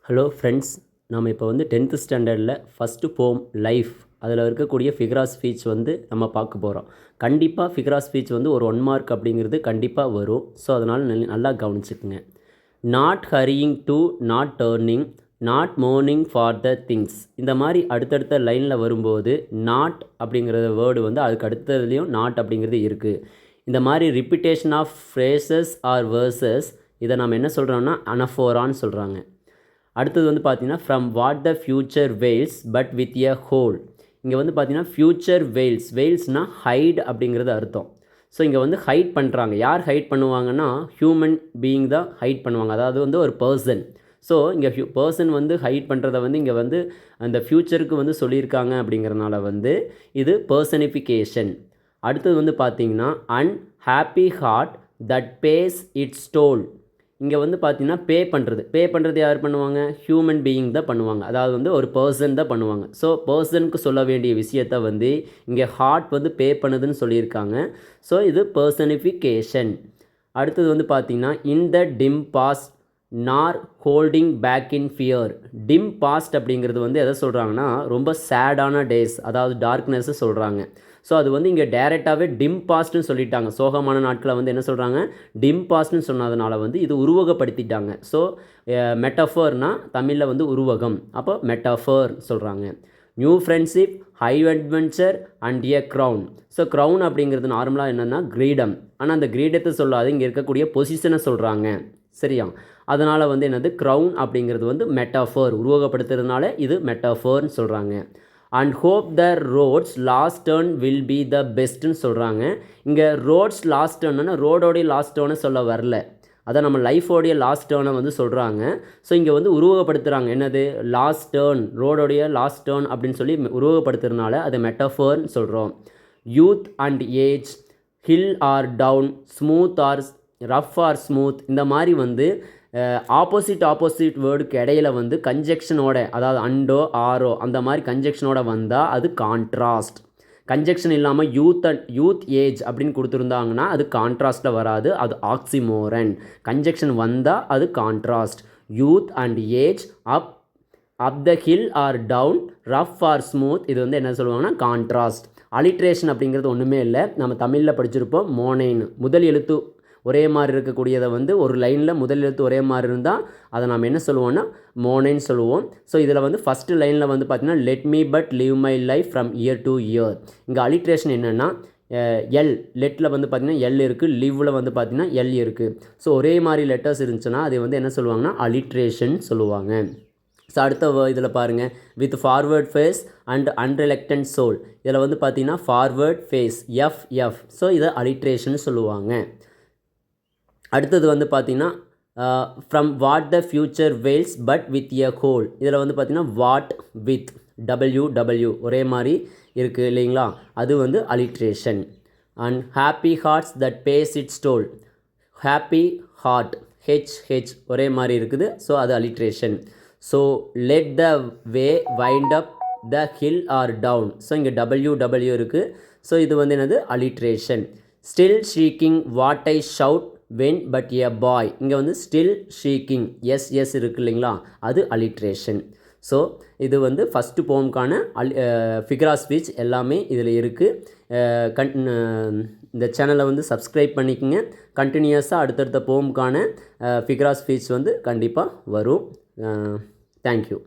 Hello friends, நம்ம இப்போ வந்து 10th ஸ்டாண்டர்டில் ஃபஸ்ட்டு போம் லைஃப் அதில் இருக்கக்கூடிய ஃபிகர் ஆஃப் ஸ்பீச் வந்து நம்ம பார்க்க போகிறோம். கண்டிப்பாக ஃபிகர் ஆஃப் ஸ்பீச் வந்து ஒரு 1 மார்க் அப்படிங்கிறது கண்டிப்பாக வரும். ஸோ அதனால் நல்லா கவனிச்சுக்குங்க. Not hurrying to not turning not mourning for the things, இந்த மாதிரி அடுத்தடுத்த லைனில் வரும்போது நாட் அப்படிங்கிற வேர்டு வந்து அதுக்கு அடுத்ததுலேயும் நாட் அப்படிங்கிறது இருக்குது. இந்த மாதிரி repetition of phrases or verses இதை நம்ம என்ன சொல்கிறோம்னா அனஃபோரான்னு சொல்கிறாங்க. அடுத்தது வந்து பார்த்திங்கன்னா from what the future veils but with a whole. இங்கே வந்து பார்த்திங்கன்னா ஃப்யூச்சர் வெயில்ஸ்னால் ஹைட் அப்படிங்கிறது அர்த்தம். ஸோ இங்கே வந்து ஹைட் பண்ணுறாங்க. யார் ஹைட் பண்ணுவாங்கன்னா ஹியூமன் பீயிங் தான் ஹைட் பண்ணுவாங்க, அதாவது வந்து ஒரு பர்சன். ஸோ இங்கே பர்சன் வந்து ஹைட் பண்ணுறத வந்து இங்கே வந்து அந்த ஃப்யூச்சருக்கு வந்து சொல்லியிருக்காங்க அப்படிங்கிறனால வந்து இது பர்சனிஃபிகேஷன். அடுத்தது வந்து பார்த்திங்கன்னா unhappy heart that pays its toll. இங்கே வந்து பார்த்திங்கன்னா பே பண்ணுறது யார் பண்ணுவாங்க? ஹியூமன் பீயிங் தான் பண்ணுவாங்க, அதாவது வந்து ஒரு பர்சன் தான் பண்ணுவாங்க. ஸோ பர்சனுக்கு சொல்ல வேண்டிய விஷயத்தை வந்து இங்கே ஹார்ட் வந்து பே பண்ணுதுன்னு சொல்லியிருக்காங்க. ஸோ இது பர்சனிஃபிகேஷன். அடுத்தது வந்து பார்த்திங்கன்னா in the dim past nor holding back in fear. Dim past அப்படிங்கிறது வந்து எதை சொல்கிறாங்கன்னா ரொம்ப சேடான டேஸ், அதாவது டார்க்னஸ்ஸை சொல்கிறாங்க. ஸோ அது வந்து இங்கே டேரெக்டாகவே டிம் பாஸ்ட்னு சொல்லிட்டாங்க. சோகமான நாட்களை வந்து என்ன சொல்கிறாங்க? டிம் பாஸ்ட்னு சொன்னதுனால வந்து இது உருவகப்படுத்திட்டாங்க. ஸோ மெட்டஃபர்னால் தமிழில் வந்து உருவகம், அப்போ மெட்டஃபர் சொல்கிறாங்க. New friendship, high adventure and a crown. So crown அப்படிங்கிறது நார்மலாக என்னென்னா கிரீடம், ஆனால் அந்த கிரீடத்தை சொல்லாது, இங்கே இருக்கக்கூடிய பொசிஷனை சொல்கிறாங்க. சரியா? அதனால் வந்து என்னது க்ரௌன் அப்படிங்கிறது வந்து மெட்டஃபர், உருவகப்படுத்துறதுனால இது மெட்டஃபர்னு சொல்கிறாங்க. And hope the road's last turn will be the பெஸ்ட்டுன்னு சொல்கிறாங்க. இங்கே ரோட்ஸ் லாஸ்ட் டர்ன்னா ரோடோடைய லாஸ்ட் டர்னை சொல்ல வரல, அதை நம்ம லைஃபோடைய லாஸ்ட் டர்னை வந்து சொல்கிறாங்க. ஸோ இங்கே வந்து உருவகப்படுத்துகிறாங்க. என்னது? லாஸ்ட் டர்ன், ரோடோடைய லாஸ்ட் டர்ன் அப்படின்னு சொல்லி உருவகப்படுத்துறதுனால அதை மெட்டஃபர்னு சொல்கிறோம். Youth and age, hill or down, smooth or rough or smooth, இந்த மாதிரி வந்து ஆப்போசிட் வேர்டுக்கு இடையில வந்து கன்ஜெக்ஷனோட, அதாவது அண்டோ ஆரோ அந்த மாதிரி கன்ஜெக்ஷனோட வந்தால் அது கான்ட்ராஸ்ட். கன்ஜெக்ஷன் இல்லாமல் யூத் ஏஜ் அப்படின்னு கொடுத்துருந்தாங்கன்னா அது கான்ட்ராஸ்ட்டில் வராது, அது ஆக்சிமோரன். கன்ஜெக்ஷன் வந்தால் அது contrast. Youth and age, up the hill or down, rough or smooth, இது வந்து என்ன சொல்லுவாங்கன்னா கான்ட்ராஸ்ட். அலிட்ரேஷன் அப்படிங்கிறது ஒன்றுமே இல்லை, நம்ம தமிழில் படிச்சிருப்போம் மோனைன்னு. முதல் எழுத்து ஒரே மாதிரி இருக்கக்கூடியதை வந்து ஒரு லைனில் முதல் எழுத்து ஒரே மாதிரி இருந்தால் அதை நம்ம என்ன சொல்லுவோம்னா மோனைன்னு சொல்லுவோம். ஸோ இதில் வந்து ஃபஸ்ட்டு லைனில் வந்து பார்த்திங்கன்னா let me but live my life from year to year. இங்கே அலிட்ரேஷன் என்னென்னா எல், லெட்டில் வந்து பார்த்திங்கன்னா எல் இருக்குது, லிவ்வில் வந்து பார்த்திங்கன்னா எல் இருக்குது. ஸோ ஒரே மாதிரி லெட்டர்ஸ் இருந்துச்சுன்னா அதை வந்து என்ன சொல்லுவாங்கன்னா அலிட்ரேஷன் சொல்லுவாங்க. ஸோ அடுத்த இதில் பாருங்கள், with forward face and unreluctant soul. இதில் வந்து பார்த்திங்கன்னா ஃபார்வேர்ட் ஃபேஸ் எஃப். ஸோ இதை அலிட்ரேஷன் சொல்லுவாங்க. அடுத்தது வந்து பார்த்திங்கன்னா from what the future veils but with a whole. இதில் வந்து பார்த்திங்கன்னா வாட் வித் டபிள்யூ ஒரே மாதிரி இருக்குது இல்லைங்களா, அது வந்து alliteration. And happy hearts that pays its toll, happy heart H ஒரே மாதிரி இருக்குது, ஸோ அது alliteration. So let the way wind up the hill or down. So இங்கே டபிள்யூ இருக்குது, ஸோ இது வந்து என்னது alliteration. Still seeking what I sought when but a boy. இங்கே வந்து ஸ்டில் ஷீக்கிங் எஸ் இருக்குது இல்லைங்களா, அது அலிட்ரேஷன். ஸோ இது வந்து ஃபஸ்ட்டு போம்கான ஃபிகர் ஆஃப் ஸ்பீச் எல்லாமே இதில் இருக்குது. இந்த சேனலை வந்து சப்ஸ்கிரைப் பண்ணிக்கோங்க. கண்டினியூஸாக அடுத்தடுத்த போம்கான ஃபிகர் ஆஃப் ஸ்பீச் வந்து கண்டிப்பாக வரும். தேங்க்யூ.